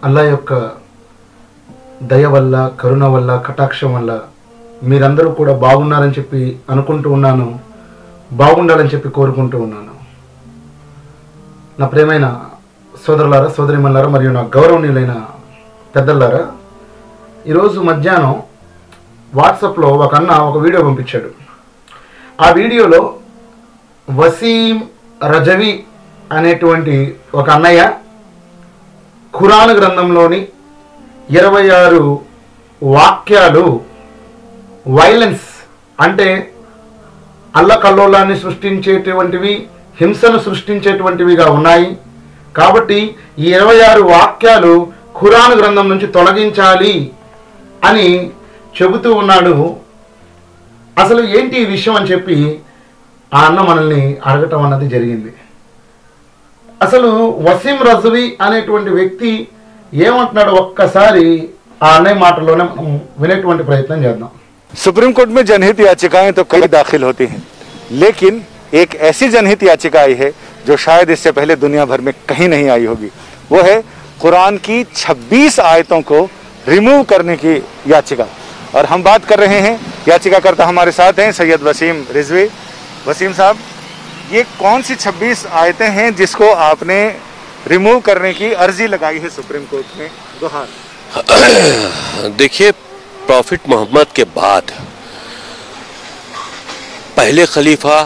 అల్లా యొక్క దయ వల్ల, కరుణ వల్ల, కటాక్షం వల్ల మీరందరూ కూడా బాగున్నారని చెప్పి అనుకుంటూ ఉన్నాను, బాగుండాలని చెప్పి కోరుకుంటూ ఉన్నాను. నా ప్రియమైన సోదరులారా, సోదరిమణులారా మరియు నా గౌరవనీయులైన పెద్దలారా, ఈరోజు మధ్యాహ్నం వాట్సాప్లో ఒక అన్న ఒక వీడియో పంపించాడు. ఆ వీడియోలో వసీం రజవి అనేటువంటి ఒక అన్నయ్య ఖురాన్ గ్రంథంలోని 26 వాక్యాలు వైలెన్స్ అంటే అల్లకల్లోలాన్ని సృష్టించేటువంటివి, హింసను సృష్టించేటువంటివిగా ఉన్నాయి. కాబట్టి ఈ 26 వాక్యాలు ఖురాన్ గ్రంథం నుంచి తొలగించాలి అని చెబుతూ ఉన్నాడు. అసలు ఏంటి ఈ విషయం అని చెప్పి ఆ అన్న మనల్ని అడగటం అన్నది జరిగింది. అసలు వసీం రజవి అనేటువంటి వ్యక్తి ఏమంటున్నాడో ఒక్కసారి ఆ అన్నయ్య మాటల్లోనే మనం వినేటువంటి ప్రయత్నం చేద్దాం. सुप्रीम कोर्ट में जनहित याचिकाएं तो कई दाखिल होती हैं, लेकिन एक ऐसी जनहित याचिका आई है जो शायद इससे पहले दुनिया भर में कहीं नहीं आई होगी। वो है कुरान की 26 आयतों को रिमूव करने की याचिका। और हम बात कर रहे हैं, याचिकाकर्ता हमारे साथ हैं सैयद वसीम रिजवी। वसीम साहब, ये कौन सी 26 आयतें हैं जिसको आपने रिमूव करने की अर्जी लगाई है सुप्रीम कोर्ट में? गुहार। देखिए, प्रॉफिट मोहम्मद के बाद पहले खलीफा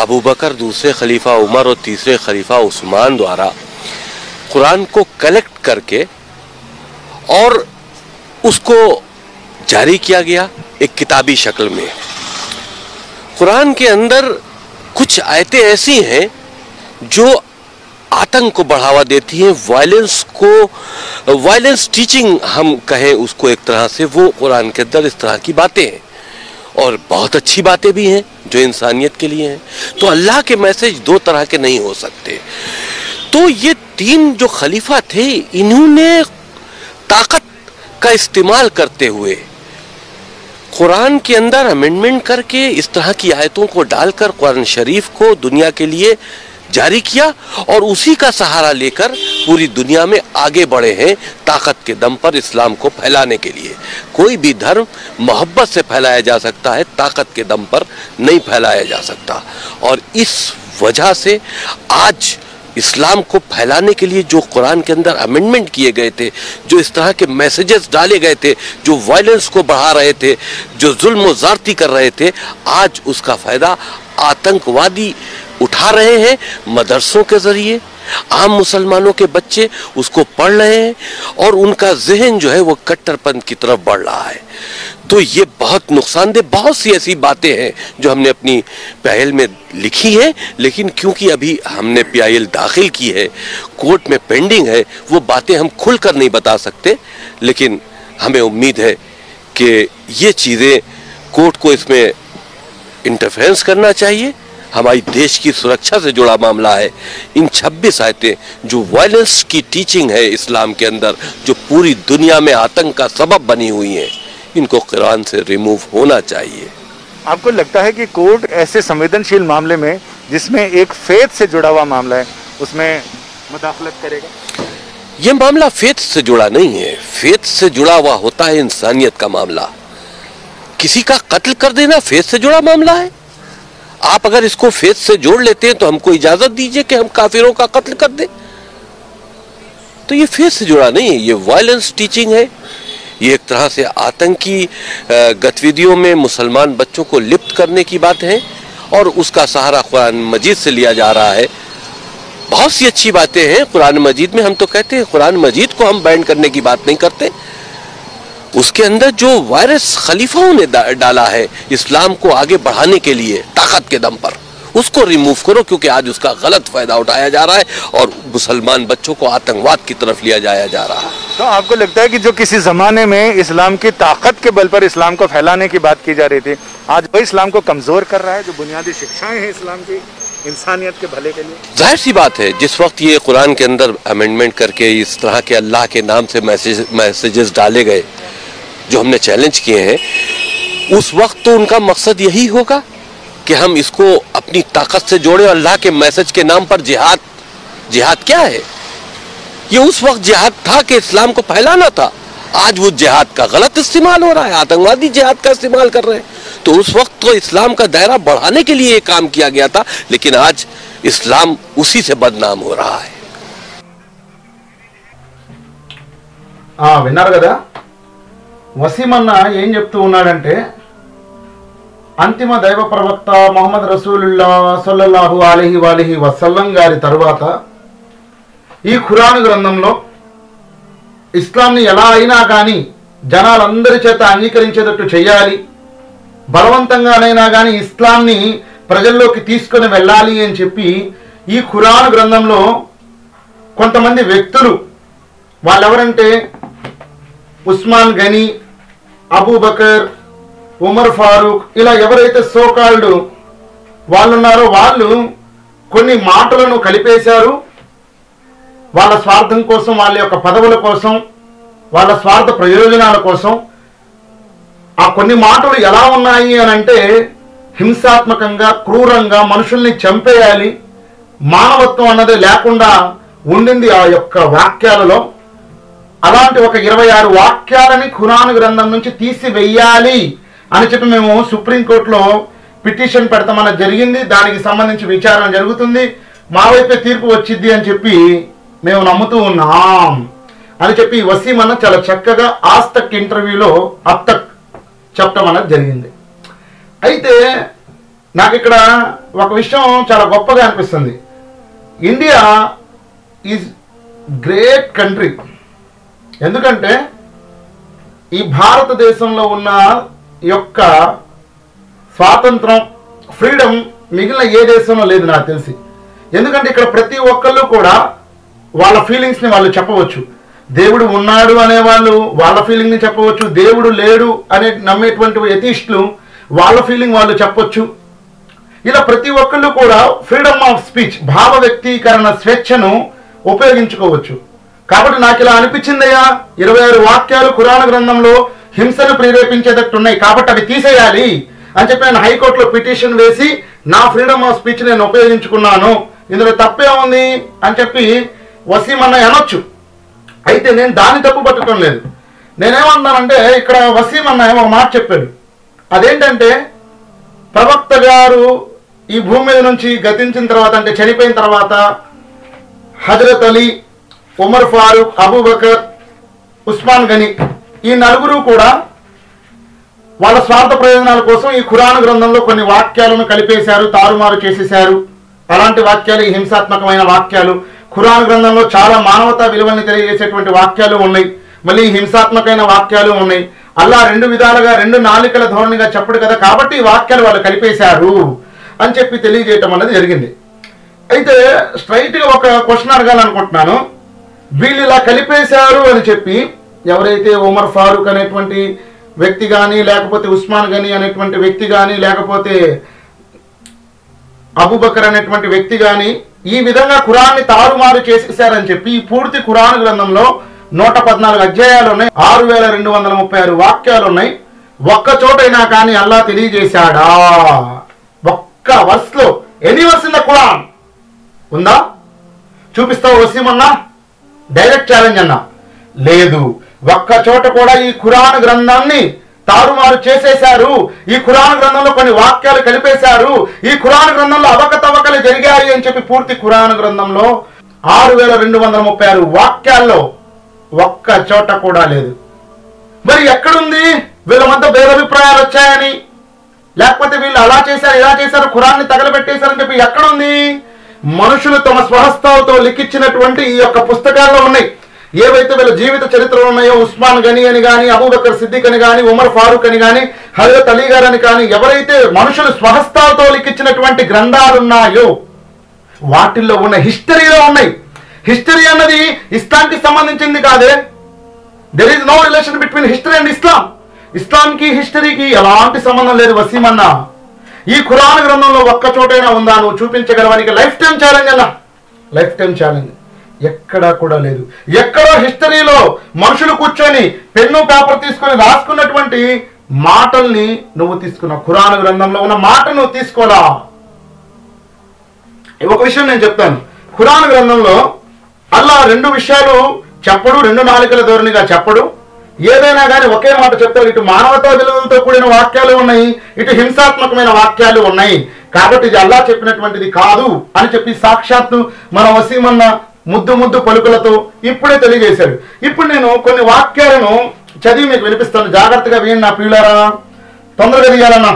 अबू बकर, दूसरे खलीफा उमर और तीसरे खलीफा उस्मान द्वारा कुरान को कलेक्ट करके और उसको जारी किया गया एक किताबी शक्ल में। कुरान के अंदर कुछ आयतें ऐसी हैं जो आतंक को बढ़ावा देती हैं, वायलेंस टीचिंग हम कहें उसको एक तरह से, वो कुरान के अंदर इस तरह की बातें हैं और बहुत अच्छी बातें भी हैं जो इंसानियत के लिए हैं। तो अल्लाह के मैसेज दो तरह के नहीं हो सकते। तो ये 3 जो खलीफा थे, इन्होंने ताकत का इस्तेमाल करते हुए कुरान के अंदर अमेंडमेंट करके इस तरह की आयतों को डालकर कुरान शरीफ को दुनिया के लिए जारी किया और उसी का सहारा लेकर पूरी दुनिया में आगे बढ़े हैं ताकत के दम पर इस्लाम को फैलाने के लिए। कोई भी धर्म मोहब्बत से फैलाया जा सकता है, ताकत के दम पर नहीं फैलाया जा सकता। और इस वजह से आज इस्लाम को फैलाने के लिए जो कुरान के अंदर अमेंडमेंट किए गए थे, जो इस तरह के मैसेजेस डाले गए थे, जो वायलेंस को बढ़ा रहे थे, जो जुल्म व ज़्यादती कर रहे थे, आज उसका फ़ायदा आतंकवादी उठा रहे हैं। मदरसों के ज़रिए आम मुसलमानों के बच्चे उसको पढ़ रहे हैं और उनका जहन जो है वो कट्टरपंथ की तरफ बढ़ रहा है। तो ये बहुत नुकसानदेह, बहुत सी ऐसी बातें हैं जो हमने अपनी पहल में लिखी है, लेकिन क्योंकि अभी हमने PIL दाखिल की है, कोर्ट में पेंडिंग है, वो बातें हम खुलकर नहीं बता सकते। लेकिन हमें उम्मीद है कि ये चीज़ें कोर्ट को इसमें इंटरफेरेंस करना चाहिए। हमारी देश की सुरक्षा से जुड़ा मामला है। इन 26 आयतें जो वायलेंस की टीचिंग है इस्लाम के अंदर, जो पूरी दुनिया में आतंक का सबब बनी हुई हैं, इनको कुरान से रिमूव होना चाहिए। आपको लगता है कि कोर्ट ऐसे संवेदनशील मामले में, जिसमें एक फेथ से जुड़ा हुआ मामला है, उसमें मुदाखलत करेगा? ये मामला फेथ से जुड़ा नहीं है। फेथ से जुड़ा हुआ होता है इंसानियत का मामला। किसी का कत्ल कर देना फेथ से जुड़ा मामला है। आप अगर इसको फेथ से जोड़ लेते हैं तो हमको इजाजत दीजिए कि हम काफिरों का कत्ल कर दें। तो ये फेथ से जुड़ा नहीं है, ये वायलेंस टीचिंग है। ये एक तरह से आतंकी गतिविधियों में मुसलमान बच्चों को लिप्त करने की बात है और उसका सहारा कुरान मजीद से लिया जा रहा है। बहुत सी अच्छी बातें हैं कुरान मजीद में। हम तो कहते हैं कुरान मजीद को हम बैन करने की बात नहीं करते, उसके अंदर जो वायरस खलीफाओं ने डाला है इस्लाम को आगे बढ़ाने के लिए ताकत के दम पर, उसको रिमूव करो, क्योंकि आज उसका गलत फायदा उठाया जा रहा है और मुसलमान बच्चों को आतंकवाद की तरफ लिया जाया जा रहा है। तो आपको लगता है कि जो किसी जमाने में इस्लाम की ताकत के बल पर इस्लाम को फैलाने की बात की जा रही थी, आज वो इस्लाम को कमजोर कर रहा है? जो बुनियादी शिक्षाएं हैं इस्लाम की इंसानियत के भले के लिए, जाहिर सी बात है जिस वक्त ये कुरान के अंदर अमेंडमेंट करके इस तरह के अल्लाह के नाम से मैसेजेस डाले गए जो हमने चैलेंज किए हैं, उस वक्त तो उनका मकसद यही होगा कि हम इसको अपनी ताकत से जोड़े। अल्लाह के मैसेज के नाम पर जिहाद क्या है? ये उस वक्त जिहाद था कि इस्लाम को फैलाना था। आज वो जिहाद का गलत इस्तेमाल हो रहा है, आतंकवादी जिहाद का इस्तेमाल कर रहे हैं। तो उस वक्त तो इस्लाम का दायरा बढ़ाने के लिए ये काम किया गया था, लेकिन आज इस्लाम उसी से बदनाम हो रहा है। విన్నారు కదా, వసీం అన్న ఏం చెప్తూ ఉన్నాడంటే, అంతిమ దైవ ప్రవక్త మొహమ్మద్ రసూలుల్లా సల్లల్లాహు అలైహి వసల్లం గారి తరువాత ఈ ఖురాన్ గ్రంథంలో ఇస్లాంని ఎలా అయినా కానీ జనాలందరి చేత అంగీకరించేటట్టు చేయాలి, బలవంతంగానైనా కానీ ఇస్లాంని ప్రజల్లోకి తీసుకొని వెళ్ళాలి అని చెప్పి ఈ ఖురాన్ గ్రంథంలో కొంతమంది వ్యక్తులు, వాళ్ళెవరంటే ఉస్మాన్ గనీ, అబూబకర్, ఉమర్ ఫారూక్, ఇలా ఎవరైతే సోకాల్డ్ వాళ్ళు ఉన్నారో వాళ్ళు కొన్ని మాటలను కలిపేశారు. వాళ్ళ స్వార్థం కోసం, వాళ్ళ యొక్క పదవుల కోసం, వాళ్ళ స్వార్థ ప్రయోజనాల కోసం. ఆ కొన్ని మాటలు ఎలా ఉన్నాయి అని అంటే, హింసాత్మకంగా, క్రూరంగా మనుషుల్ని చంపేయాలి, మానవత్వం అన్నది లేకుండా ఉండింది ఆ యొక్క వాక్యాలలో. అలాంటి ఒక 26 వాక్యాలని ఖురాన్ గ్రంథం నుంచి తీసివేయాలి అని చెప్పి మేము సుప్రీంకోర్టులో పిటిషన్ పెడతామన్నది జరిగింది. దానికి సంబంధించి విచారణ జరుగుతుంది, మా వైపే తీర్పు వచ్చింది అని చెప్పి మేము నమ్ముతూ ఉన్నాం అని చెప్పి వసీం అన్న చాలా చక్కగా ఆస్తక్ ఇంటర్వ్యూలో అబ్తక్ చెప్పడం అన్నది జరిగింది. అయితే నాకు ఇక్కడ ఒక విషయం చాలా గొప్పగా అనిపిస్తుంది. India is great country. ఎందుకంటే ఈ భారతదేశంలో ఉన్న యొక్క స్వాతంత్రం, ఫ్రీడమ్ మిగిలిన ఏ దేశంలో లేదు నాకు తెలిసి. ఎందుకంటే ఇక్కడ ప్రతి ఒక్కళ్ళు కూడా వాళ్ళ ఫీలింగ్స్ని వాళ్ళు చెప్పవచ్చు. దేవుడు ఉన్నాడు అనేవాళ్ళు వాళ్ళ ఫీలింగ్ని చెప్పవచ్చు, దేవుడు లేడు అనే నమ్మేటువంటి ఎథీస్టులు వాళ్ళ ఫీలింగ్ వాళ్ళు చెప్పొచ్చు. ఇలా ప్రతి ఒక్కళ్ళు కూడా ఫ్రీడమ్ ఆఫ్ స్పీచ్, భావ వ్యక్తీకరణ స్వేచ్ఛను ఉపయోగించుకోవచ్చు. కాబట్టి నాకు ఇలా అనిపించిందయ్యా, 26 వాక్యాలు ఖురాన్ గ్రంథంలో హింసను ప్రేరేపించేటట్టు ఉన్నాయి, కాబట్టి అవి తీసేయాలి అని చెప్పి నేను హైకోర్టులో పిటిషన్ వేసి నా ఫ్రీడమ్ ఆఫ్ స్పీచ్ నేను ఉపయోగించుకున్నాను, ఇందులో తప్పే ఉంది అని చెప్పి వసీం అన్న అనొచ్చు. అయితే నేను దాన్ని తప్పు పట్టడం లేదు. నేనేమన్నానంటే, ఇక్కడ వసీం అన్న ఒక మాట చెప్పాడు. అదేంటంటే, ప్రవక్త గారు ఈ భూమి మీద నుంచి గతించిన తర్వాత, అంటే చనిపోయిన తర్వాత, హజరత్ అలీ, ఉమర్ ఫారూక్, అబూబకర్, ఉస్మాన్ గనీ ఈ నలుగురు కూడా వాళ్ళ స్వార్థ ప్రయోజనాల కోసం ఈ ఖురాన్ గ్రంథంలో కొన్ని వాక్యాలను కలిపేశారు, తారుమారు చేసేశారు. అలాంటి వాక్యాలు ఈ హింసాత్మకమైన వాక్యాలు. ఖురాన్ గ్రంథంలో చాలా మానవతా విలువల్ని తెలియజేసేటువంటి వాక్యాలు ఉన్నాయి, మళ్ళీ హింసాత్మకమైన వాక్యాలు ఉన్నాయి. అల్లా 2 విధాలుగా 2 నాలికల ధోరణిగా చెప్పడు కదా, కాబట్టి ఈ వాక్యాలు వాళ్ళు కలిపేశారు అని చెప్పి తెలియజేయటం అనేది జరిగింది. అయితే స్ట్రైట్గా ఒక క్వశ్చన్ అడగాలనుకుంటున్నాను. వీళ్ళు ఇలా కలిపేశారు అని చెప్పి ఎవరైతే ఉమర్ ఫారూక్ అనేటువంటి వ్యక్తి కానీ, లేకపోతే ఉస్మాన్ గనీ అనేటువంటి వ్యక్తి కానీ, లేకపోతే అబూబకర్ అనేటువంటి వ్యక్తి కానీ ఈ విధంగా ఖురాన్ని తారుమారు చేసేసారని చెప్పి ఈ పూర్తి ఖురాన్ గ్రంథంలో 114 అధ్యాయాలు ఉన్నాయి, 6236 వాక్యాలు ఉన్నాయి. ఒక్క చోటైనా కానీ అల్లా తెలియజేశాడా? ఒక్క వర్స్ లో, any verse in the Quran ఉందా? చూపిస్తావు వసీం అన్నా? డైరెక్ట్ ఛాలెంజ్ అన్నా. లేదు, ఒక్క చోట కూడా ఈ ఖురాన్ గ్రంథాన్ని తారుమారు చేసేశారు, ఈ ఖురాన్ గ్రంథంలో కొన్ని వాక్యాలు కలిపేశారు, ఈ ఖురాన్ గ్రంథంలో అవకతవకలు జరిగాయి అని చెప్పి పూర్తి ఖురాన్ గ్రంథంలో 6236 వాక్యాల్లో ఒక్క చోట కూడా లేదు. మరి ఎక్కడుంది వీళ్ళ మధ్య భేదాభిప్రాయాలు వచ్చాయని, లేకపోతే వీళ్ళు అలా చేశారు, ఇలా చేశారు, ఖురాన్ని తగలబెట్టేశారని చెప్పి ఎక్కడుంది? మనుషులు తమ స్వహస్తాలతో లిఖించినటువంటి ఈ యొక్క పుస్తకాల్లో ఉన్నాయి. ఏవైతే వీళ్ళ జీవిత చరిత్రలు ఉన్నాయో, ఉస్మాన్ గనీ అని కానీ, అబూబకర్ సిద్దిక్ అని కానీ, ఉమర్ ఫారూక్ అని కానీ, హజరత్ అలీ గారు అని కానీ, ఎవరైతే మనుషులు స్వహస్తాలతో లిఖించినటువంటి గ్రంథాలు ఉన్నాయో వాటిల్లో ఉన్న హిస్టరీలో ఉన్నాయి. హిస్టరీ అన్నది ఇస్లాంకి సంబంధించింది కాదే. There is no relation between history and Islam. ఇస్లాంకి హిస్టరీకి ఎలాంటి సంబంధం లేదు వసీం అన్న. ఈ ఖురాన్ గ్రంథంలో ఒక్క చోటైనా ఉందా? నువ్వు చూపించగలవానికి లైఫ్ టైం ఛాలెంజ్ అన్న, లైఫ్ టైం ఛాలెంజ్. ఎక్కడా కూడా లేదు. ఎక్కడో హిస్టరీలో మనుషులు కూర్చొని పెన్ను పేపర్ తీసుకొని రాసుకున్నటువంటి మాటల్ని నువ్వు తీసుకున్నావు. ఖురాన్ గ్రంథంలో ఉన్న మాట నువ్వు తీసుకోరా? ఒక విషయం నేను చెప్తాను. ఖురాన్ గ్రంథంలో అల్లా రెండు విషయాలు చెప్పడు, రెండు నాలుకల ధోరణిగా చెప్పడు. ఏదైనా కానీ ఒకే మాట చెప్తాడు. ఇటు మానవతా విలువలతో కూడిన వాక్యాలు ఉన్నాయి, ఇటు హింసాత్మకమైన వాక్యాలు ఉన్నాయి. కాబట్టి ఇది అల్లా చెప్పినటువంటిది కాదు అని చెప్పి సాక్షాత్తు మన వసీమన్న ముద్దు పలుకులతో ఇప్పుడే తెలియజేశాడు. ఇప్పుడు నేను కొన్ని వాక్యాలను చదివి మీకు వినిపిస్తాను. జాగ్రత్తగా విని నా ప్రియులారా. తొందరగా తీయాలన్నా.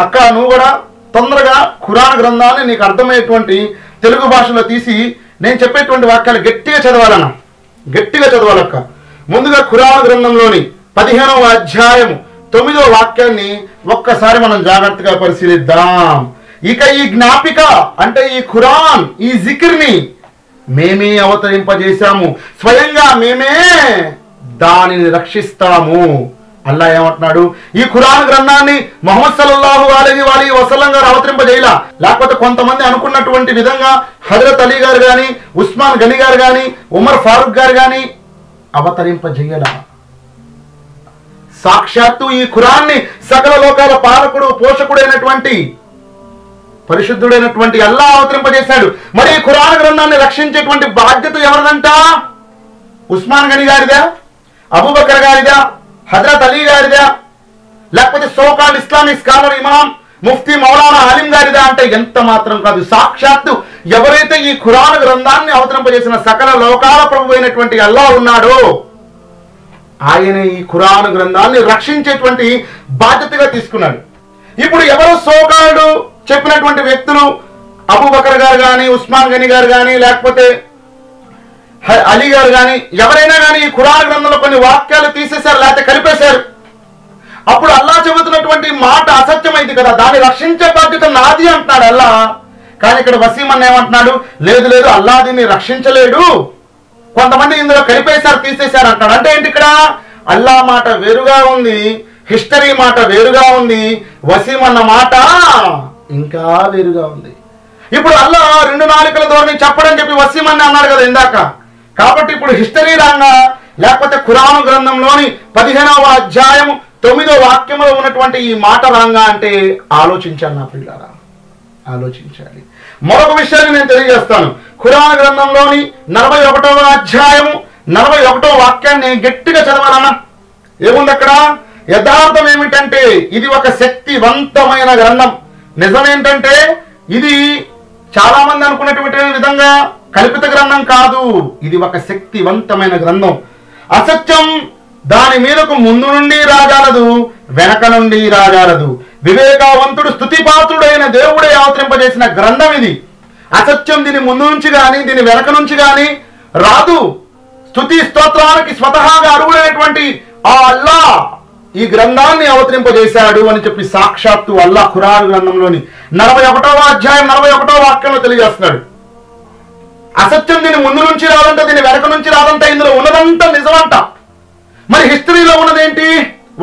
అక్క నువ్వు కూడా తొందరగా ఖురాన్ గ్రంథాన్ని నీకు అర్థమయ్యేటువంటి తెలుగు భాషలో తీసి నేను చెప్పేటువంటి వాక్యాలు గట్టిగా చదవాలన్నా, గట్టిగా చదవాలక్క. ముందుగా ఖురాన్ గ్రంథంలోని 15వ అధ్యాయము 9వ వాక్యాన్ని ఒక్కసారి మనం జాగ్రత్తగా పరిశీలిద్దాం. ఇక ఈ జ్ఞాపిక అంటే ఈ ఖురాన్, ఈ జిక్ర్ని మేమే అవతరింపజేశాము, స్వయంగా మేమే దానిని రక్షిస్తాము. అల్లా ఏమంటున్నాడు? ఈ ఖురాన్ గ్రంథాన్ని ముహమ్మద్ సల్లల్లాహు అలైహి వసల్లం గారు అవతరింపజేయలా. లేకపోతే కొంతమంది అనుకున్నటువంటి విధంగా హజరత్ అలీ గారు కానీ, ఉస్మాన్ గని గారు కానీ, ఉమర్ ఫారూక్ గారు కానీ అవతరింపజేయలా. సాక్షాత్తు ఈ ఖురాన్ని సకల లోకాల పాలకుడు, పోషకుడైనటువంటి పరిశుద్ధుడైనటువంటి అల్లా అవతరింపజేశాడు. మరి ఈ ఖురాన్ గ్రంథాన్ని రక్షించేటువంటి బాధ్యత ఎవరిదంట? ఉస్మాన్ గని గారిదా, అబూబకర్ గారిదా, హజరత్ అలీ గారిదా, లేకపోతే సోకాల్ ఇస్లామిక్ స్కాలర్ ఇమాం ముఫ్తీ మౌలానా ఆలిం గారిదా అంటే ఎంత మాత్రం కాదు. సాక్షాత్తు ఎవరైతే ఈ ఖురాన్ గ్రంథాన్ని అవతరింపజేసిన సకల లోకాల ప్రభు అయినటువంటి అల్లా ఉన్నాడో ఆయన ఈ ఖురాన్ గ్రంథాన్ని రక్షించేటువంటి బాధ్యతగా తీసుకున్నాడు. ఇప్పుడు ఎవరో సోకాల్డ్ చెప్పినటువంటి వ్యక్తులు అబూబకర్ గారు కానీ, ఉస్మాన్ గని గారు కానీ, లేకపోతే అలీ గారు కానీ ఎవరైనా కానీ ఈ ఖురాన్ గ్రంథంలో కొన్ని వాక్యాలు తీసేశారు, లేకపోతే కలిపేశారు. అప్పుడు అల్లా చెబుతున్నటువంటి మాట అసత్యమైంది కదా, దాన్ని రక్షించే బాధ్యత నాది అంటున్నాడు అల్లా. కానీ ఇక్కడ వసీమన్న ఏమంటున్నాడు? లేదు లేదు, అల్లా దీన్ని రక్షించలేడు, కొంతమంది ఇందులో కలిపేశారు, తీసేశారు అంటాడు. అంటే ఏంటి? ఇక్కడ అల్లా మాట వేరుగా ఉంది, హిస్టరీ మాట వేరుగా ఉంది, వసీమన్న మాట ఇంకా వేరుగా ఉంది. ఇప్పుడు అల్లా రెండు నాలుకల ధోరణి చెప్పడం చెప్పి వసీమన్న అన్నాడు కదా ఇందాక. కాబట్టి ఇప్పుడు హిస్టరీ రాంగా, లేకపోతే ఖురాన్ గ్రంథంలోని 15వ అధ్యాయము 9వ వాక్యంలో ఉన్నటువంటి ఈ మాట రాంగా అంటే ఆలోచించాలి నా పిల్లారా, ఆలోచించాలి. మరొక విషయాన్ని నేను తెలియజేస్తాను. ఖురాన్ గ్రంథంలోని 41వ అధ్యాయము 41వ వాక్యాన్ని గట్టిగా చదవాలన్నా. ఏముంది అక్కడ? యథార్థం ఏమిటంటే ఇది ఒక శక్తివంతమైన గ్రంథం. నిజమేంటంటే ఇది చాలా మంది అనుకున్నటువంటి విధంగా కల్పిత గ్రంథం కాదు, ఇది ఒక శక్తివంతమైన గ్రంథం. అసత్యం దాని మీదకు ముందు నుండి రాజాలదు, వెనక నుండి రాజాలదు. వివేకవంతుడు స్తుతిపాత్రుడైన దేవుడే అవతరింపజేసిన గ్రంథం ఇది. అసత్యం దీని ముందు నుంచి కానీ దీని వెనక నుంచి కానీ రాదు. స్తుతి స్తోత్రానికి స్వతహాగా అర్హుడైనటువంటి ఆ అల్లా ఈ గ్రంథాన్ని అవతరింపజేశాడు అని చెప్పి సాక్షాత్తు అల్లా ఖురాన్ గ్రంథంలోని 41వ అధ్యాయం 41వ వాక్యంలో తెలియజేస్తున్నాడు. అసత్యం దీని ముందు నుంచి రాదంట, దీని వెనక నుంచి రాదంట, ఇందులో ఉన్నదంతా నిజమంట. మరి హిస్టరీలో ఉన్నదేంటి?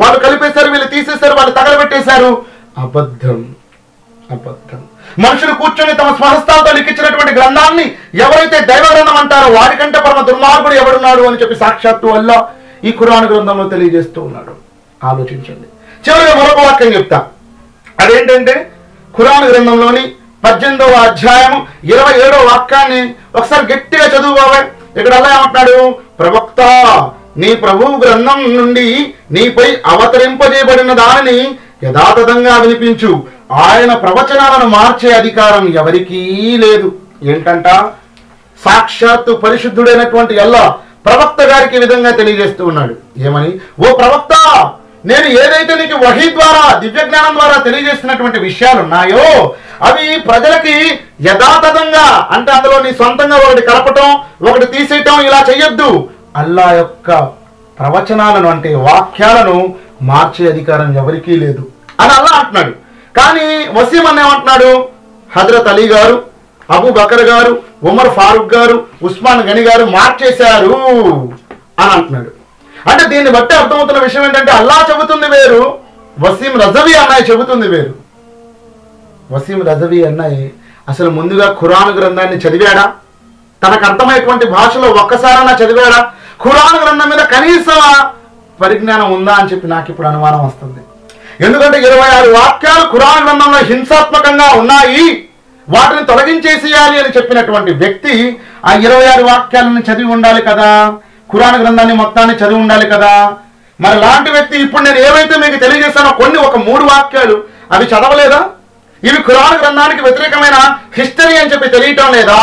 వాళ్ళు కలిపేశారు, వీళ్ళు తీసేశారు, వాళ్ళు తగలబెట్టేశారు. అబద్ధం, అబద్ధం. మనుషులు కూర్చొని తమ స్వహస్తాలతో లిఖించినటువంటి గ్రంథాన్ని ఎవరైతే దైవ గ్రంథం అంటారో వాడికంటే పరమ దుర్మార్గుడు ఎవడున్నాడు అని చెప్పి సాక్షాత్తు అల్లా ఈ ఖురాన్ గ్రంథంలో తెలియజేస్తూ ఉన్నాడు. ఆలోచించండి. చివరిగా మరొక వాక్యం చెప్తా. అదేంటంటే ఖురాన్ గ్రంథంలోని 18వ అధ్యాయము 27వ వాక్యాన్ని ఒకసారి గట్టిగా చదువు బాబాయ్. ఇక్కడ అల్లా ఏమంటున్నాడు? ప్రవక్త, నీ ప్రభువు గ్రంథం నుండి నీపై అవతరింపజేయబడిన దానిని యథాతథంగా వినిపించు. ఆయన ప్రవచనాలను మార్చే అధికారం ఎవరికీ లేదు. ఏంటంట? సాక్షాత్తు పరిశుద్ధుడైనటువంటి అల్లా ప్రవక్త గారికి ఈ విధంగా తెలియజేస్తూ ఉన్నాడు. ఏమని? ఓ ప్రవక్త, నేను ఏదైతే నీకు వహీ ద్వారా దివ్య జ్ఞానం ద్వారా తెలియజేస్తున్నటువంటి విషయాలు ఉన్నాయో అవి ప్రజలకి యథాతథంగా, అంటే అందులో నీ సొంతంగా ఒకటి కలపటం ఒకటి తీసేయటం ఇలా చెయ్యొద్దు. అల్లా యొక్క ప్రవచనాలను అంటే వాక్యాలను మార్చే అధికారం ఎవరికీ లేదు అని అల్లా అంటున్నాడు. కానీ వసీమన్న ఏమంటున్నాడు? హజరత్ అలీ గారు, అబూబకర్ గారు, ఉమర్ ఫారూక్ గారు, ఉస్మాన్ గని గారు మార్చేశారు అని అంటున్నాడు. అంటే దీన్ని బట్టి అర్థమవుతున్న విషయం ఏంటంటే అల్లా చెబుతుంది వేరు, వసీం రజవి అన్నయ్య చెబుతుంది వేరు. వసీం రజవి అన్నయ్య అసలు ముందుగా ఖురాన్ గ్రంథాన్ని చదివాడా? తనకు అర్థమయ్యేటువంటి భాషలో ఒక్కసారైనా చదివాడా? ఖురాన్ గ్రంథం మీద కనీస పరిజ్ఞానం ఉందా అని చెప్పి నాకు ఇప్పుడు అనుమానం వస్తుంది. ఎందుకంటే 26 వాక్యాలు ఖురాన్ గ్రంథంలో హింసాత్మకంగా ఉన్నాయి, వాటిని తొలగించేసేయాలి అని చెప్పినటువంటి వ్యక్తి ఆ 26 వాక్యాలను చదివి ఉండాలి కదా, ఖురాన్ గ్రంథాన్ని మొత్తాన్ని చదివి ఉండాలి కదా. మరి లాంటి వ్యక్తి ఇప్పుడు నేను ఏవైతే మీకు తెలియజేశానో ఒక 3 వాక్యాలు అవి చదవలేదా? ఇవి ఖురాన్ గ్రంథానికి వ్యతిరేకమైన హిస్టరీ అని చెప్పి తెలియటం లేదా?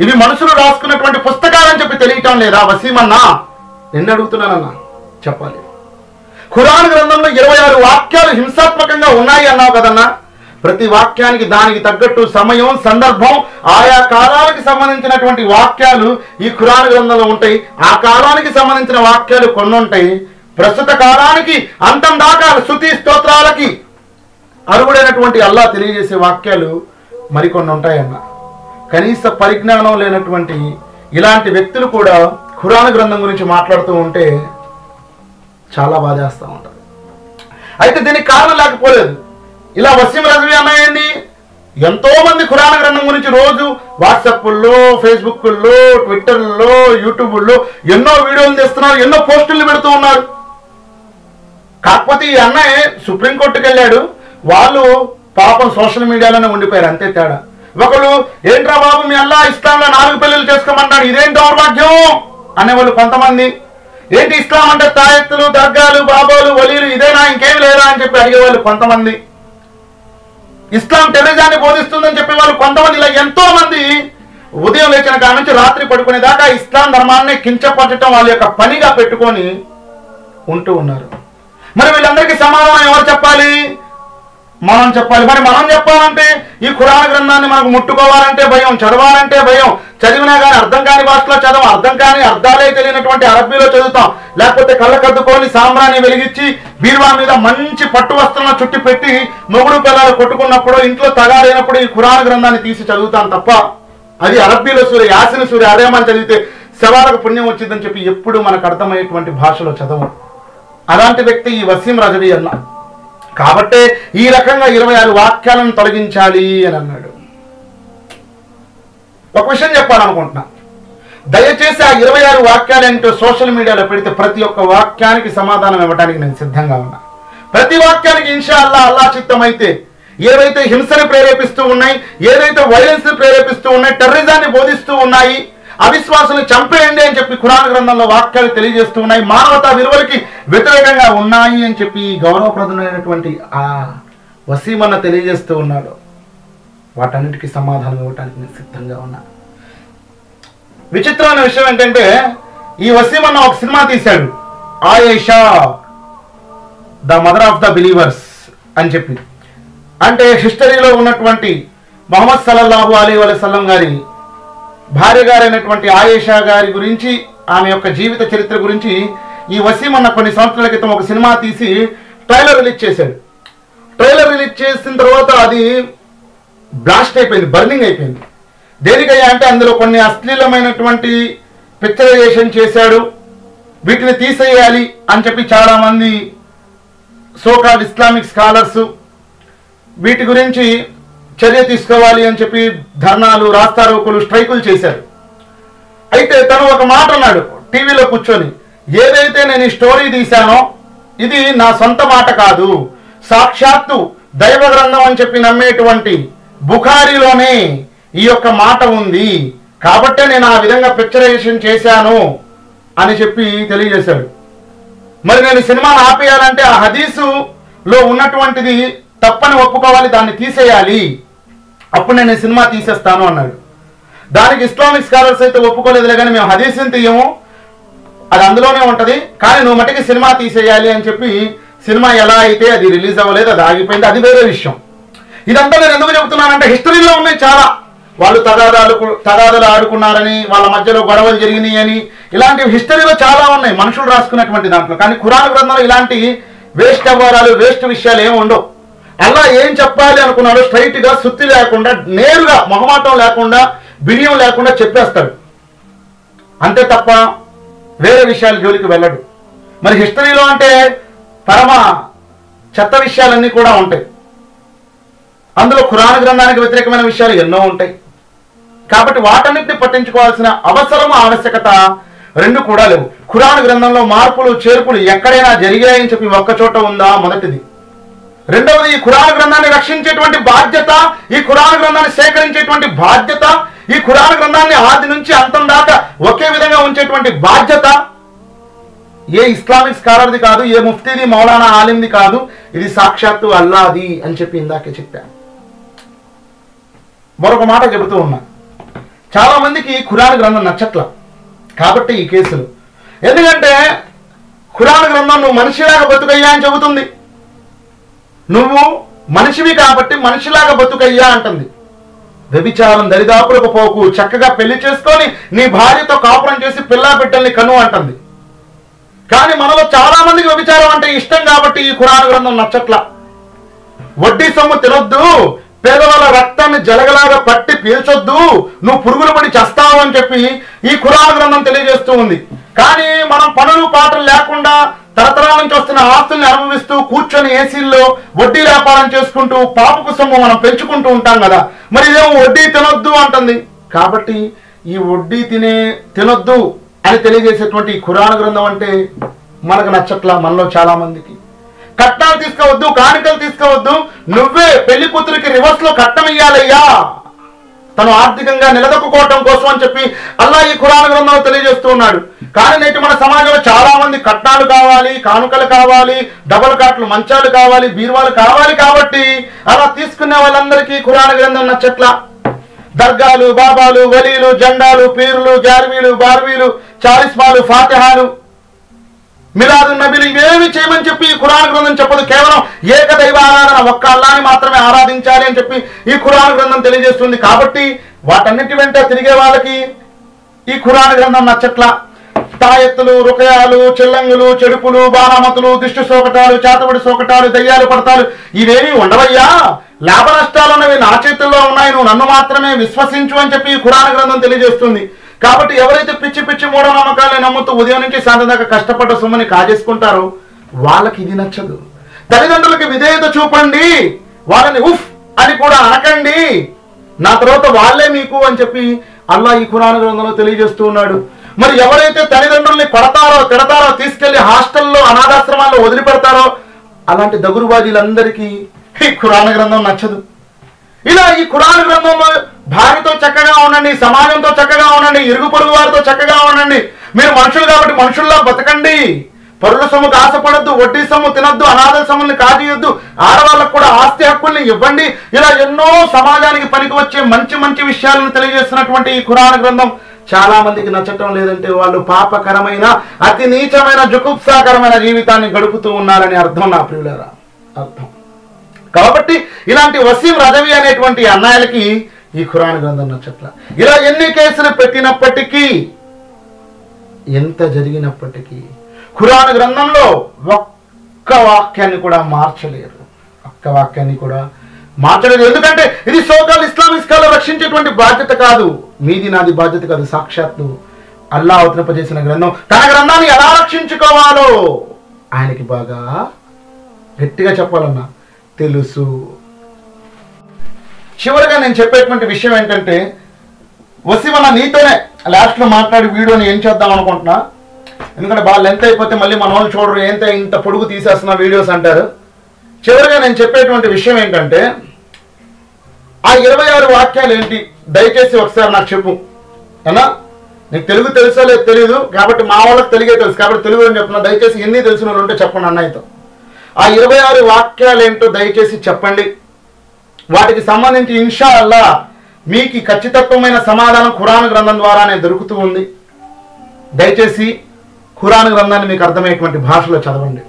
ఇవి మనుషులు రాసుకున్నటువంటి పుస్తకాలని చెప్పి తెలియటం లేదా? వసీమన్నా నిన్ను అడుగుతున్నానన్నా చెప్పాలి. ఖురాన్ గ్రంథంలో 26 వాక్యాలు హింసాత్మకంగా ఉన్నాయి అన్నావు కదన్నా. ప్రతి వాక్యానికి దానికి తగ్గట్టు సమయం, సందర్భం, ఆయా కాలానికి సంబంధించినటువంటి వాక్యాలు ఈ ఖురాన్ గ్రంథంలో ఉంటాయి. ఆ కాలానికి సంబంధించిన వాక్యాలు కొన్ని ఉంటాయి. ప్రస్తుత కాలానికి అంతం దాకా స్తుతి స్తోత్రాలకి అర్హుడైనటువంటి అల్లా తెలియజేసే వాక్యాలు మరికొన్ని ఉంటాయన్న. కనీస పరిజ్ఞానం లేనటువంటి ఇలాంటి వ్యక్తులు కూడా ఖురాన్ గ్రంథం గురించి మాట్లాడుతూ ఉంటే చాలా బాధేస్తూ ఉంటారు. అయితే దీనికి కారణం లేకపోలేదు. ఇలా వసీం రజ్వీ అన్నాయండి, ఎంతో మంది ఖురాన్ గ్రంథం గురించి రోజు వాట్సాప్ల్లో, ఫేస్బుక్ల్లో, ట్విట్టర్లో, యూట్యూబ్లో ఎన్నో వీడియోలు చేస్తున్నారు, ఎన్నో పోస్టులు పెడుతూ ఉన్నారు. కాకపోతే ఈ అన్నయ్య సుప్రీంకోర్టుకి వెళ్ళాడు, వాళ్ళు పాపం సోషల్ మీడియాలోనే ఉండిపోయారు, అంతే తేడా. ఒకళ్ళు ఏంట్రా బాబు మీ అల్లా ఇస్లాంలో 4 పెళ్లిళ్ళు చేసుకోమంటాడు, ఇదేం దౌర్భాగ్యం అనేవాళ్ళు కొంతమంది. ఏంటి ఇస్లాం అంటే తాయెత్తులు, దర్గాలు, బాబాలు, వలీలు ఇదేనా, ఇంకేమి లేదా అని చెప్పి అడిగేవాళ్ళు కొంతమంది. ఇస్లాం టెర్రరిజాన్ని బోధిస్తుందని చెప్పేవాళ్ళు కొంతమంది. ఇలా ఎంతో మంది ఉదయం లేచిన కాడ నుంచి రాత్రి పడుకునేదాకా ఇస్లాం ధర్మాన్ని కించపరచడం వాళ్ళ యొక్క పనిగా పెట్టుకొని ఉంటూ ఉన్నారు. మరి వీళ్ళందరికీ సమాధానం ఎవరు చెప్పాలి? మనం చెప్పాలి. మరి మనం చెప్పాలంటే ఈ ఖురాన్ గ్రంథాన్ని మనకు ముట్టుకోవాలంటే భయం, చదవాలంటే భయం. చదివినా కానీ అర్థం కాని భాషలో చదవం, అర్థం కాని అర్థాలే తెలియనటువంటి అరబ్బీలో చదువుతాం. లేకపోతే కళ్ళకద్దుకొని సాంబ్రాన్ని వెలిగించి బీరువా మీద మంచి పట్టు వస్త్రాలను చుట్టి పెట్టి మొగుడు పిల్లలు కొట్టుకున్నప్పుడు, ఇంట్లో తగారైనప్పుడు ఈ ఖురాన్ గ్రంథాన్ని తీసి చదువుతాం తప్ప అది అరబ్బీలో యాసిన్ సూర్య అరేమని చదివితే శవాలకు పుణ్యం వచ్చిందని చెప్పి ఎప్పుడు మనకు అర్థమయ్యేటువంటి భాషలో చదవం. అలాంటి వ్యక్తి ఈ వసీం రజ్వీ అన్న. కాబట్టే ఈ రకంగా 26 వాక్యాలను తొలగించాలి అని అన్నాడు. ఒక విషయం చెప్పాలనుకుంటున్నా, దయచేసి ఆ 26 వాక్యాలు ఏంటో సోషల్ మీడియాలో పెడితే ప్రతి ఒక్క వాక్యానికి సమాధానం ఇవ్వడానికి నేను సిద్ధంగా ఉన్నా. ప్రతి వాక్యానికి ఇన్షా అల్లా చిత్తం అయితే ఏవైతే హింసని ప్రేరేపిస్తూ ఉన్నాయి, ఏదైతే వైలెన్స్ ని ప్రేరేపిస్తూ ఉన్నాయి, టెర్రరిజాన్ని బోధిస్తూ ఉన్నాయి, అవిశ్వాసులు చంపేయండి అని చెప్పి ఖురాన్ గ్రంథంలో వాక్యాలు తెలియజేస్తూ ఉన్నాయి, మానవతా విలువలకి వ్యతిరేకంగా ఉన్నాయి అని చెప్పి గౌరవప్రదమైనటువంటి ఆ వసీమన్న తెలియజేస్తూ ఉన్నాడు. వాటన్నిటికీ సమాధానం ఇవ్వడానికి నేను సిద్ధంగా ఉన్నా. విచిత్రమైన విషయం ఏంటంటే ఈ వసీమన్న ఒక సినిమా తీశాడు, Ayesha the mother of the believers అని చెప్పి. అంటే హిస్టరీలో ఉన్నటువంటి ముహమ్మద్ సల్లల్లాహు అలైహి వసల్లం గారి భార్య గారైనటువంటి ఆయేషా గారి గురించి, ఆమె యొక్క జీవిత చరిత్ర గురించి ఈ వసీం అన్న కొన్ని సంవత్సరాల క్రితం ఒక సినిమా తీసి ట్రైలర్ రిలీజ్ చేశాడు. ట్రైలర్ రిలీజ్ చేసిన తర్వాత అది బ్లాస్ట్ అయిపోయింది, బర్నింగ్ అయిపోయింది. దేనికయ్యా అంటే అందులో కొన్ని అశ్లీలమైనటువంటి పిక్చరైజేషన్ చేశాడు, వీటిని తీసేయాలి అని చెప్పి చాలామంది సోకాల్డ్ ఇస్లామిక్ స్కాలర్స్ వీటి గురించి చర్య తీసుకోవాలి అని చెప్పి ధర్నాలు, రాస్తారోకులు, స్ట్రైకులు చేశారు. అయితే తను ఒక మాట అన్నాడు టీవీలో కూర్చొని, ఏదైతే నేను ఈ స్టోరీ తీశానో ఇది నా సొంత మాట కాదు, సాక్షాత్తు దైవ గ్రంథం అని చెప్పి నమ్మేటువంటి బుఖారీలోనే ఈ యొక్క మాట ఉంది, కాబట్టే నేను ఆ విధంగా పిక్చరైజేషన్ చేశాను అని చెప్పి తెలియజేశాడు. మరి నేను సినిమాను ఆపేయాలంటే ఆ హదీసులో ఉన్నటువంటిది తప్పని ఒప్పుకోవాలి, దాన్ని తీసేయాలి, అప్పుడు నేను ఈ సినిమా తీసేస్తాను అన్నాడు. దానికి ఇస్లామిక్ స్కాలర్స్ అయితే ఒప్పుకోలేదులే, కానీ మేము హదీస్ని తీయము, అది అందులోనే ఉంటుంది, కానీ నువ్వు మట్టికి సినిమా తీసేయాలి అని చెప్పి సినిమా ఎలా అయితే అది రిలీజ్ అవ్వలేదు, అది ఆగిపోయింది, అది వేరే విషయం. ఇదంతా నేను ఎందుకు చెబుతున్నానంటే హిస్టరీలో ఉన్నాయి చాలా, వాళ్ళు తగాదాలు ఆడుకున్నారని, వాళ్ళ మధ్యలో గొడవలు జరిగినాయి అని, ఇలాంటి హిస్టరీలో చాలా ఉన్నాయి మనుషులు రాసుకున్నటువంటి దాంట్లో. కానీ ఖురాన్ గ్రంథంలో ఇలాంటి వేస్ట్ వ్యవహారాలు, వేస్ట్ విషయాలు ఏమి ఉండవు. అల్లా ఏం చెప్పాలి అనుకున్నాడో స్ట్రైట్ గా, సుత్తి లేకుండా, నేరుగా, మొహమాటం లేకుండా, బిడియం లేకుండా చెప్పేస్తాడు, అంతే తప్ప వేరే విషయాల జోలికి వెళ్ళడు. మరి హిస్టరీలో అంటే పరమ చెత్త విషయాలన్నీ కూడా ఉంటాయి, అందులో ఖురాన్ గ్రంథానికి వ్యతిరేకమైన విషయాలు ఎన్నో ఉంటాయి. కాబట్టి వాటన్నిటిని పట్టించుకోవాల్సిన అవసరం, ఆవశ్యకత రెండు కూడా లేవు. ఖురాన్ గ్రంథంలో మార్పులు చేర్పులు ఎక్కడైనా జరిగాయని చెప్పి ఒక్క చోట ఉందా? మొదటిది. రెండవది ఈ ఖురాన్ గ్రంథాన్ని రక్షించేటువంటి బాధ్యత, ఈ ఖురాన్ గ్రంథాన్ని సేకరించేటువంటి బాధ్యత, ఈ ఖురాన్ గ్రంథాన్ని ఆది నుంచి అంతం దాకా ఒకే విధంగా ఉంచేటువంటి బాధ్యత ఏ ఇస్లామిక్ స్కాలర్ది కాదు, ఏ ముఫ్తీది మౌలానా ఆలింది కాదు, ఇది సాక్షాత్తు అల్లాది అని చెప్పి ఇందాకే చెప్పాను. మరొక మాట చెబుతూ ఉన్నా, చాలా మందికి ఖురాన్ గ్రంథం నచ్చట్ల కాబట్టి ఈ కేసులు. ఎందుకంటే ఖురాన్ గ్రంథం నువ్వు మనిషిలాగా బతుకయ్యా అని చెబుతుంది. నువ్వు మనిషివి కాబట్టి మనిషిలాగా బతుకయ్యా అంటుంది. వ్యభిచారం దరిదాపులకు పోకు, చక్కగా పెళ్లి చేసుకొని నీ భార్యతో కాపురం చేసి పిల్లా బిడ్డల్ని కను అంటుంది. కానీ మనలో చాలా మందికి వ్యభిచారం అంటే ఇష్టం కాబట్టి ఈ ఖురాన్ గ్రంథం నచ్చట్ల. వడ్డీ సొమ్ము తినొద్దు, పేదవాళ్ళ రక్తాన్ని జలగలాగా పట్టి పీల్చొద్దు, నువ్వు పురుగులు పడి చస్తావు అని చెప్పి ఈ ఖురాన్ గ్రంథం తెలియజేస్తూ ఉంది. కానీ మనం పనులు పాటలు లేకుండా తరతరాల నుంచి వస్తున్న ఆస్తుల్ని అనుభవిస్తూ కూర్చొని ఏసీల్లో వడ్డీ వ్యాపారం చేసుకుంటూ పాపకు సొమ్ము మనం పెంచుకుంటూ ఉంటాం కదా. మరి ఇదేమో వడ్డీ తినొద్దు అంటుంది. కాబట్టి ఈ వడ్డీ తినొద్దు అని తెలియజేసేటువంటి ఈ ఖురాన్ గ్రంథం అంటే మనకు నచ్చట్లా. మనలో చాలా మందికి కట్నాలు తీసుకోవద్దు, కానుకలు తీసుకోవద్దు, నువ్వే పెళ్లి కూతురికి రివర్స్ లో కట్నం ఇయ్యాలయ్యా తను ఆర్థికంగా నిలదొక్కుకోవటం కోసం అని చెప్పి అల్లా ఈ ఖురాన్ గ్రంథంలో తెలియజేస్తూ ఉన్నాడు. కానీ నేటి మన సమాజంలో చాలా మంది కట్నాలు కావాలి, కానుకలు కావాలి, డబల్ కాట్లు మంచాలు కావాలి, బీరువాలు కావాలి కాబట్టి అలా తీసుకునే వాళ్ళందరికీ ఖురాన్ గ్రంథం నచ్చట్లా. దర్గాలు, బాబాలు, వలీలు, జెండాలు, పీరులు, జార్వీలు, బార్వీలు, చాలిస్మాలు, ఫాతిహాలు, మిలాదు నబీలు ఇవేమి చేయమని చెప్పి ఈ ఖురాన్ గ్రంథం చెప్పదు. కేవలం ఏకదైవ ఆరాధన, ఒక్క అల్లాని మాత్రమే ఆరాధించాలి అని చెప్పి ఈ ఖురాన్ గ్రంథం తెలియజేస్తుంది. కాబట్టి వాటన్నిటి వెంట తిరిగే వాళ్ళకి ఈ ఖురాన్ గ్రంథం నచ్చట్లా. తాయెత్తులు, రుకయాలు, చెల్లంగులు, చెడుపులు, బాణామతులు, దిష్టి సోకటాలు, చేతబడి సోకటాలు, దయ్యాలు పడతాలు ఇవేమీ ఉండవయ్యా. లాభ నష్టాలు అన్నవి నా చేతుల్లో ఉన్నాయి, నువ్వు నన్ను మాత్రమే విశ్వసించు అని చెప్పి ఈ ఖురాన్ గ్రంథం తెలియజేస్తుంది. కాబట్టి ఎవరైతే పిచ్చి పిచ్చి మూఢనమ్మకాలను నమ్ముతూ ఉదయం నుంచి సాయంత్రం దాకా కష్టపడ్డ సొమ్ముని కాజేసుకుంటారో వాళ్ళకి ఇది నచ్చదు. తల్లిదండ్రులకి విధేయత చూపండి, వాళ్ళని ఉఫ్ అని కూడా అనకండి, నా తర్వాత వాళ్ళే మీకు అని చెప్పి అల్లా ఈ ఖురాన్ గ్రంథంలో తెలియజేస్తూ ఉన్నాడు. మరి ఎవరైతే తల్లిదండ్రుల్ని కొడతారో తిడతారో తీసుకెళ్లి హాస్టల్లో అనాథాశ్రమాల్లో వదిలిపెడతారో అలాంటి దగురుబాజీలందరికీ ఈ ఖురాన్ గ్రంథం నచ్చదు. ఇలా ఈ ఖురాన్ గ్రంథంలో భార్యతో చక్కగా ఉండండి, సమాజంతో చక్కగా ఉండండి, ఇరుగు పొరుగు వారితో చక్కగా ఉండండి, మీరు మనుషులు కాబట్టి మనుషుల్లా బతకండి, పరుల సొమ్ముకు ఆశపడద్దు, వడ్డీ సొమ్ము తినొద్దు, అనాథల సొమ్ముల్ని కాజేయొద్దు, ఆడవాళ్ళకు కూడా ఆస్తి హక్కుల్ని ఇవ్వండి, ఇలా ఎన్నో సమాజానికి పనికి వచ్చే మంచి మంచి విషయాలను తెలియజేస్తున్నటువంటి ఈ ఖురాన్ గ్రంథం చాలా మందికి నచ్చటం లేదంటే వాళ్ళు పాపకరమైన అతి నీచమైన జుగుప్సాకరమైన జీవితాన్ని గడుపుతూ ఉన్నారని అర్థం నా ప్రియులారా, అర్థం. కాబట్టి ఇలాంటి వసీం రజవి అనేటువంటి అన్నయ్యలకి ఈ ఖురాన్ గ్రంథం నచ్చట్ల. ఇలా ఎన్ని కేసులు పెట్టినప్పటికీ, ఎంత జరిగినప్పటికీ ఖురాన్ గ్రంథంలో ఒక్క వాక్యాన్ని కూడా మార్చలేరు, ఒక్క వాక్యాన్ని కూడా మార్చలేదు. ఎందుకంటే ఇది సోకాల్ ఇస్లామిక్ స్కాలర్ రక్షించేటువంటి బాధ్యత కాదు, మీది నాది బాధ్యత కాదు. సాక్షాత్తు అల్లా అవతరింపజేసిన గ్రంథం. తన గ్రంథాన్ని ఎలా రక్షించుకోవాలో ఆయనకి బాగా గట్టిగా చెప్పాలన్నా తెలుసు. చివరిగా నేను చెప్పేటువంటి విషయం ఏంటంటే, వసీమన్న నీతోనే లాస్ట్లో మాట్లాడి వీడియోని ఏం చేద్దాం అనుకుంటున్నా, ఎందుకంటే బాగా లెంత్ అయిపోతే మళ్ళీ మన వాళ్ళు చూడరు, ఏంటో ఇంత పొడుగు తీసేస్తున్న వీడియోస్ అంటారు. చివరిగా నేను చెప్పేటువంటి విషయం ఏంటంటే, ఆ 26 వాక్యాలు ఏంటి దయచేసి ఒకసారి నాకు చెప్పు అన్నా. నీకు తెలుగు తెలుసో లేదు తెలియదు కాబట్టి మా వాళ్ళకి తెలుగే తెలుసు కాబట్టి తెలుగు అని చెప్తున్నా, దయచేసి హిందీ తెలిసిన వాళ్ళు ఉంటే చెప్పండి అన్నయ్యతో. ఆ 26 వాక్యాలు ఏంటో దయచేసి చెప్పండి. వాటికి సంబంధించి ఇన్షా అల్లా మీకు ఖచ్చితత్వమైన సమాధానం ఖురాన్ గ్రంథం ద్వారానే దొరుకుతూ ఉంది. దయచేసి ఖురాన్ గ్రంథాన్ని మీకు అర్థమయ్యేటువంటి భాషలో చదవండి.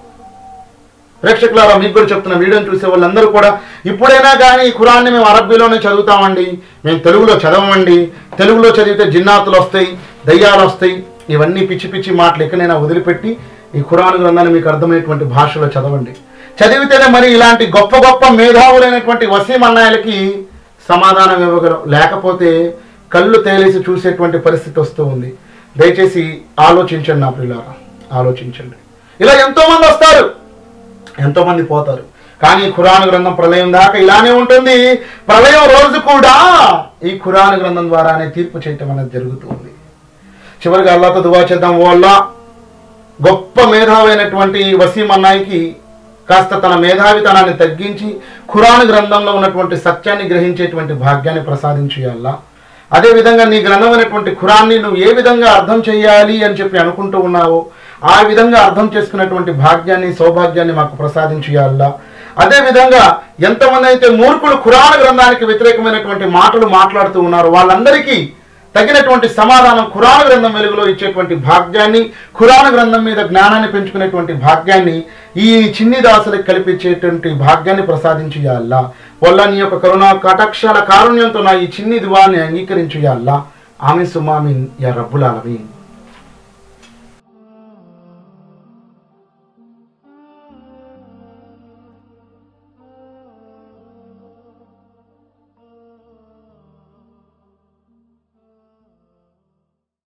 ప్రేక్షకులారా, మీకు కూడా చెప్తున్న వీడియోని చూసే వాళ్ళందరూ కూడా ఇప్పుడైనా కానీ ఈ ఖురాన్ని మేము అరబ్బీలోనే చదువుతామండి, మేము తెలుగులో చదవమండి, తెలుగులో చదివితే జిన్నాతులు వస్తాయి, దయ్యాలు వస్తాయి, ఇవన్నీ పిచ్చి పిచ్చి మాటలు ఎక్కడైనా వదిలిపెట్టి ఈ ఖురాన్ గ్రంథాన్ని మీకు అర్థమయ్యేటువంటి భాషలో చదవండి. చదివితేనే మరి ఇలాంటి గొప్ప గొప్ప మేధావులైనటువంటి వసీం అన్నయ్యలకి సమాధానం ఇవ్వగలం, లేకపోతే కళ్ళు తేలేసి చూసేటువంటి పరిస్థితి వస్తూ ఉంది. దయచేసి ఆలోచించండి నా ప్రియులారా, ఆలోచించండి. ఇలా ఎంతోమంది వస్తారు, ఎంతోమంది పోతారు, కానీ ఖురాన్ గ్రంథం ప్రళయం దాకా ఇలానే ఉంటుంది. ప్రళయం రోజు కూడా ఈ ఖురాన్ గ్రంథం ద్వారానే తీర్పు చేయటం అనేది జరుగుతుంది. చివరిగా అల్లాతో దువా చేద్దాం. ఓ అల్లా, గొప్ప మేధావైనటువంటి వసీం అన్నయ్యకి కాస్త తన మేధావితనాన్ని తగ్గించి ఖురాన్ గ్రంథంలో ఉన్నటువంటి సత్యాన్ని గ్రహించేటువంటి భాగ్యాన్ని ప్రసాదించు యా అల్లా. అదేవిధంగా నీ గ్రంథమైనటువంటి ఖురాన్ని నువ్వు ఏ విధంగా అర్థం చేయాలి అని చెప్పి అనుకుంటూ ఉన్నావో ఆ విధంగా అర్థం చేసుకున్నటువంటి భాగ్యాన్ని సౌభాగ్యాన్ని మాకు ప్రసాదించు యా అల్లా. అదేవిధంగా ఎంతమంది అయితే మూర్ఖులు ఖురాన్ గ్రంథానికి వ్యతిరేకమైనటువంటి మాటలు మాట్లాడుతూ ఉన్నారో వాళ్ళందరికీ తగినటువంటి సమాధానం ఖురాన్ గ్రంథం వెలుగులో ఇచ్చేటువంటి భాగ్యాన్ని, ఖురాన్ గ్రంథం మీద జ్ఞానాన్ని పెంచుకునేటువంటి భాగ్యాన్ని ఈ చిన్ని దాసులకు కల్పించేటువంటి భాగ్యాన్ని ప్రసాదించు యా అల్లా. వల్ల నీ యొక్క కరుణా కటాక్షాల కారుణ్యంతో నా ఈ చిన్ని దువాని అంగీకరించు యా అల్లా. ఆమీన్ సుమామీన్ యా రబ్బుల్ ఆలమీన్.